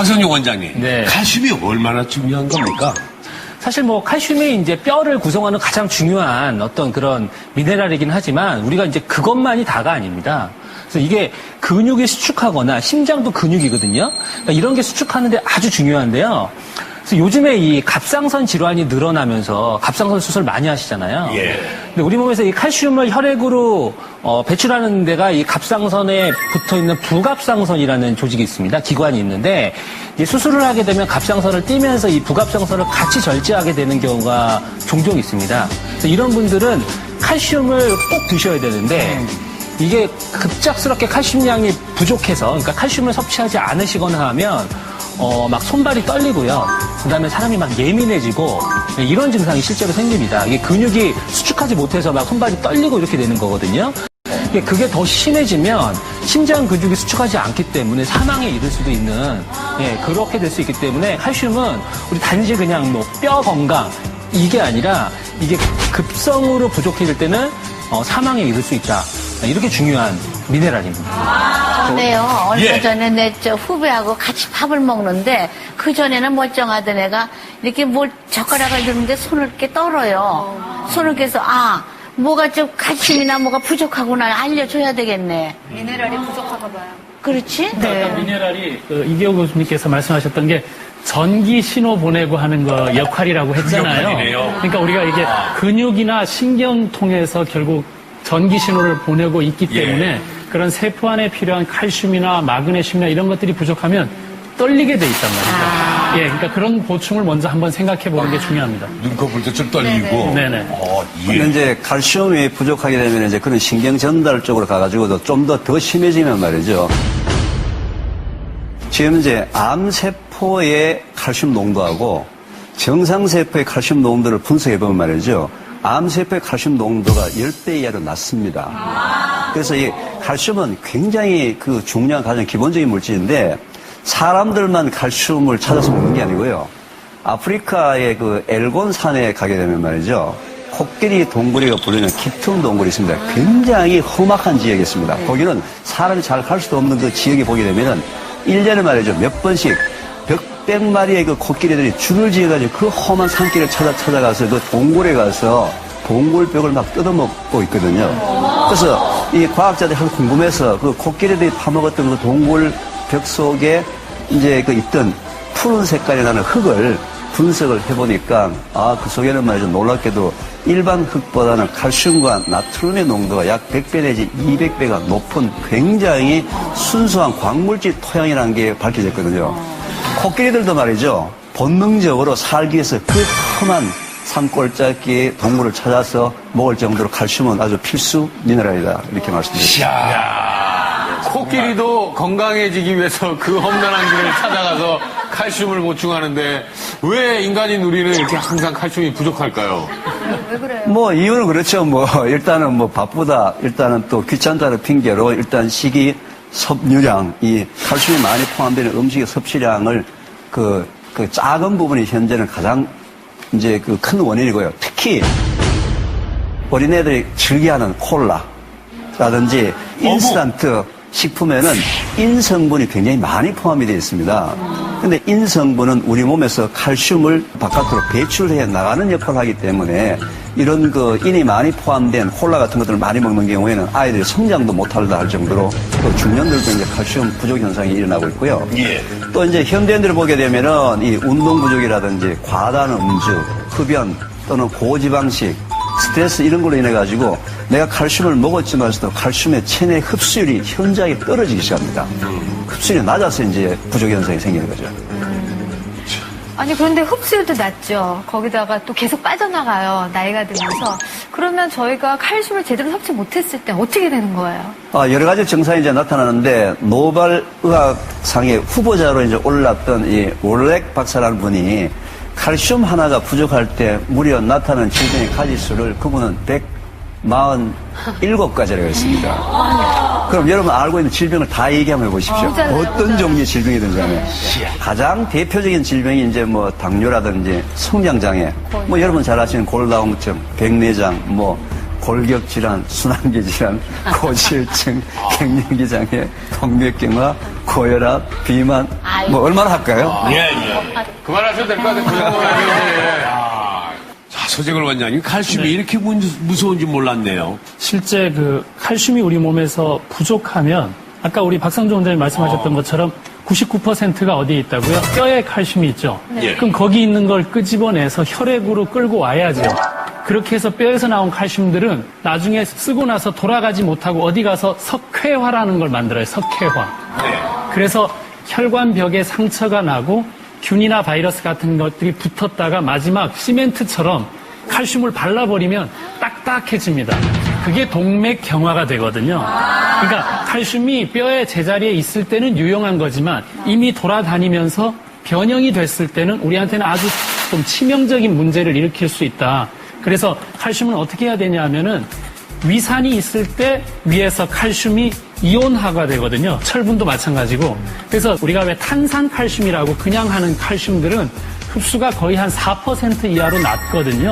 강선용 원장님, 네. 칼슘이 얼마나 중요한 겁니까? 사실 뭐 칼슘이 이제 뼈를 구성하는 가장 중요한 어떤 그런 미네랄이긴 하지만 우리가 이제 그것만이 다가 아닙니다. 그래서 이게 근육이 수축하거나 심장도 근육이거든요. 그러니까 이런 게 수축하는데 아주 중요한데요. 그래서 요즘에 이 갑상선 질환이 늘어나면서 갑상선 수술 많이 하시잖아요. 예. 근데 우리 몸에서 이 칼슘을 혈액으로 배출하는 데가 이 갑상선에 붙어 있는 부갑상선이라는 조직이 있습니다. 기관이 있는데 이 수술을 하게 되면 갑상선을 띄면서 이 부갑상선을 같이 절제하게 되는 경우가 종종 있습니다. 그래서 이런 분들은 칼슘을 꼭 드셔야 되는데 이게 급작스럽게 칼슘량이 부족해서 그러니까 칼슘을 섭취하지 않으시거나 하면 막 손발이 떨리고요. 그 다음에 사람이 막 예민해지고 이런 증상이 실제로 생깁니다. 이게 근육이 수축하지 못해서 막 손발이 떨리고 이렇게 되는 거거든요. 그게 더 심해지면 심장 근육이 수축하지 않기 때문에 사망에 이를 수도 있는 그렇게 될 수 있기 때문에 칼슘은 우리 단지 그냥 뭐 뼈 건강 이게 아니라 이게 급성으로 부족해질 때는 사망에 이를 수 있다. 이렇게 중요한 미네랄입니다. 저네요. 얼마 예. 전에 내 후배하고 같이 밥을 먹는데 그 전에는 멀쩡하던 애가 이렇게 뭘 젓가락을 드는데 손을 이렇게 떨어요. 손을 깨서 뭐가 좀 칼슘이나 뭐가 부족하구나 알려줘야 되겠네. 미네랄이 부족한가 봐요. 그렇지? 아까 미네랄이 이기호 교수님께서 말씀하셨던 게 전기 신호 보내고 하는 거 역할이라고 했잖아요. 역할이네요. 그러니까 우리가 이게 근육이나 신경 통해서 결국 전기 신호를 보내고 있기 때문에 그런 세포 안에 필요한 칼슘이나 마그네슘이나 이런 것들이 부족하면 떨리게 돼 있단 말이죠. 그러니까 그런 보충을 먼저 한번 생각해 보는 게 중요합니다. 눈꺼풀 도 좀 떨리고. 네네. 근데 이제 칼슘이 부족하게 되면 이제 그런 신경 전달 쪽으로 가가지고 좀 더 심해지면 말이죠. 지금 이제 암세포의 칼슘 농도하고 정상세포의 칼슘 농도를 분석해 보면 말이죠. 암세포의 칼슘 농도가 10배 이하로 낮습니다. 그래서 이 칼슘은 굉장히 그 중요한 가장 기본적인 물질인데 사람들만 칼슘을 찾아서 먹는 게 아니고요. 아프리카의 그 엘곤 산에 가게 되면 말이죠. 코끼리 동굴이가 불리는 깊은 동굴이 있습니다. 굉장히 험악한 지역이 있습니다. 거기는 사람이 잘 갈 수도 없는 그 지역에 보게 되면은 1년에 말이죠. 몇 번씩 백 마리의 그 코끼리들이 줄을 지어가지고 그 험한 산길을 찾아가서 그 동굴에 가서 동굴벽을 막 뜯어먹고 있거든요. 그래서 이 과학자들이 하도 궁금해서 그 코끼리들이 파먹었던 그 동굴벽 속에 이제 그 있던 푸른 색깔이 나는 흙을 분석을 해보니까 그 속에는 말이죠. 놀랍게도 일반 흙보다는 칼슘과 나트륨의 농도가 약 100배 내지 200배가 높은 굉장히 순수한 광물질 토양이라는 게 밝혀졌거든요. 코끼리들도 말이죠. 본능적으로 살기 위해서 그 험한 산골짜기 동물을 찾아서 먹을 정도로 칼슘은 아주 필수 미네랄이다. 이렇게 말씀드립니다. 코끼리도 건강해지기 위해서 그 험난한 길을 찾아가서 칼슘을 보충하는데 왜 인간인 우리는 이렇게 항상 칼슘이 부족할까요? 왜 그래요? 뭐 이유는 그렇죠. 일단은 바쁘다. 일단은 또 귀찮다는 핑계로 일단 식이 섭유량, 이 칼슘이 많이 포함되는 음식의 섭취량을 그 작은 부분이 현재는 가장 이제 그 큰 원인이고요. 특히 어린애들이 즐겨하는 콜라라든지 인스턴트 식품에는 인성분이 굉장히 많이 포함이 되어 있습니다. 근데 인성분은 우리 몸에서 칼슘을 바깥으로 배출해 나가는 역할을 하기 때문에 이런 그 인이 많이 포함된 콜라 같은 것들을 많이 먹는 경우에는 아이들이 성장도 못한다 할 정도로 또 중년들도 이제 칼슘 부족 현상이 일어나고 있고요. 또 이제 현대인들을 보게 되면은 이 운동 부족이라든지 과다한 음주, 흡연 또는 고지방식, 스트레스 이런 걸로 인해 가지고 내가 칼슘을 먹었지만서도 칼슘의 체내 흡수율이 현저하게 떨어지기 시작합니다. 흡수율이 낮아서 이제 부족 현상이 생기는 거죠. 아니 그런데 흡수율도 낮죠. 거기다가 또 계속 빠져나가요. 나이가 들면서. 그러면 저희가 칼슘을 제대로 섭취 못했을 때 어떻게 되는 거예요? 여러 가지 증상이 이제 나타나는데 노벨 의학상의 후보자로 이제 올랐던 이 월렉 박사라는 분이 칼슘 하나가 부족할 때 무려 나타나는 질병의 가지수를 그분은 147가지라고 했습니다. 그럼 여러분 알고 있는 질병을 다 얘기 한번 해보십시오. 어떤 종류의 질병이든지 간에. 가장 대표적인 질병이 이제 당뇨라든지 성장장애, 여러분 잘 아시는 골다공증, 백내장, 골격질환, 순환기 질환, 고지혈증, 갱년기 장애, 동맥경화, 고혈압, 비만, 뭐 얼마나 할까요? 예. 그만하셔도 될 것 같아요. 그 정도면 이제. 자, 서재걸 원장님, 칼슘이 이렇게 무서운지 몰랐네요. 실제 그 칼슘이 우리 몸에서 부족하면 아까 우리 박상조 원장님 말씀하셨던 것처럼 99%가 어디에 있다고요? 뼈에 칼슘이 있죠. 예. 그럼 거기 있는 걸 끄집어내서 혈액으로 끌고 와야죠. 그렇게 해서 뼈에서 나온 칼슘들은 나중에 쓰고 나서 돌아가지 못하고 어디 가서 석회화라는 걸 만들어요. 석회화. 그래서 혈관벽에 상처가 나고 균이나 바이러스 같은 것들이 붙었다가 마지막 시멘트처럼 칼슘을 발라버리면 딱딱해집니다. 그게 동맥경화가 되거든요. 그러니까 칼슘이 뼈의 제자리에 있을 때는 유용한 거지만 이미 돌아다니면서 변형이 됐을 때는 우리한테는 아주 좀 치명적인 문제를 일으킬 수 있다. 그래서 칼슘은 어떻게 해야 되냐 하면은 위산이 있을 때 위에서 칼슘이 이온화가 되거든요. 철분도 마찬가지고. 그래서 우리가 왜 탄산칼슘이라고 그냥 하는 칼슘들은 흡수가 거의 한 4% 이하로 낮거든요.